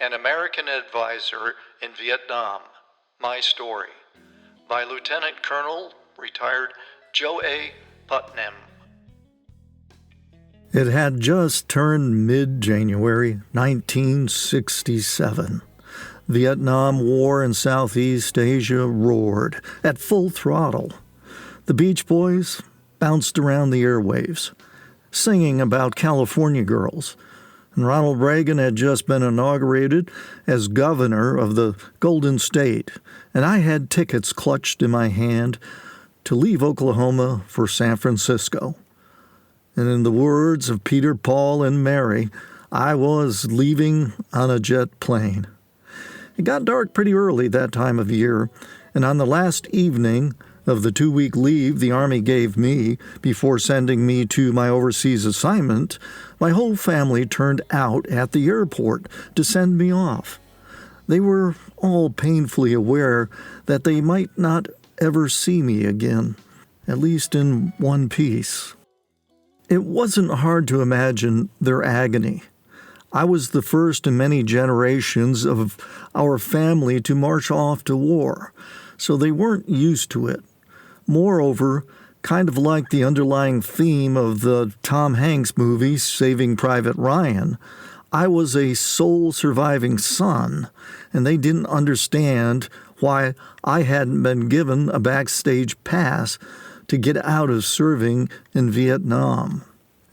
An American Advisor in Vietnam, My Story, by Lieutenant Colonel, retired Joe A. Putnam. It had just turned mid-January 1967. Vietnam War in Southeast Asia roared at full throttle. The Beach Boys bounced around the airwaves, singing about California girls. And Ronald Reagan had just been inaugurated as governor of the Golden State, and I had tickets clutched in my hand to leave Oklahoma for San Francisco. And in the words of Peter, Paul, and Mary, I was leaving on a jet plane. It got dark pretty early that time of year, and on the last evening of the 2-week leave the Army gave me before sending me to my overseas assignment, my whole family turned out at the airport to send me off. They were all painfully aware that they might not ever see me again, at least in one piece. It wasn't hard to imagine their agony. I was the first in many generations of our family to march off to war, so they weren't used to it. Moreover, kind of like the underlying theme of the Tom Hanks movie Saving Private Ryan, I was a sole surviving son, and they didn't understand why I hadn't been given a backstage pass to get out of serving in Vietnam.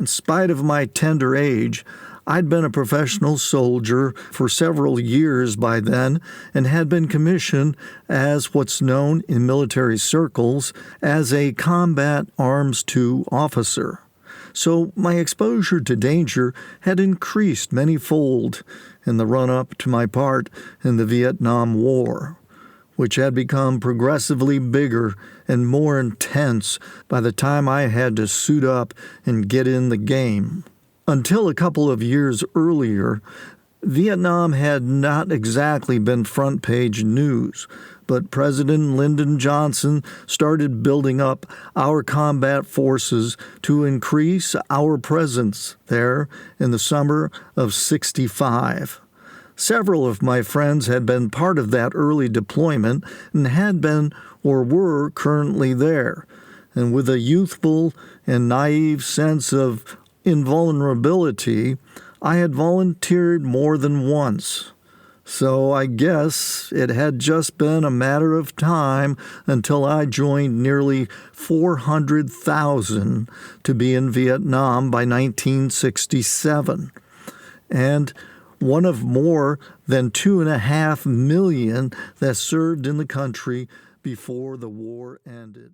In spite of my tender age, I'd been a professional soldier for several years by then and had been commissioned as what's known in military circles as a Combat Arms II officer. So my exposure to danger had increased many-fold in the run-up to my part in the Vietnam War, which had become progressively bigger and more intense by the time I had to suit up and get in the game. Until a couple of years earlier, Vietnam had not exactly been front-page news, but President Lyndon Johnson started building up our combat forces to increase our presence there in the summer of '65. Several of my friends had been part of that early deployment and had been or were currently there, and with a youthful and naive sense of invulnerability, I had volunteered more than once. So I guess it had just been a matter of time until I joined nearly 400,000 to be in Vietnam by 1967. And one of more than 2.5 million that served in the country before the war ended.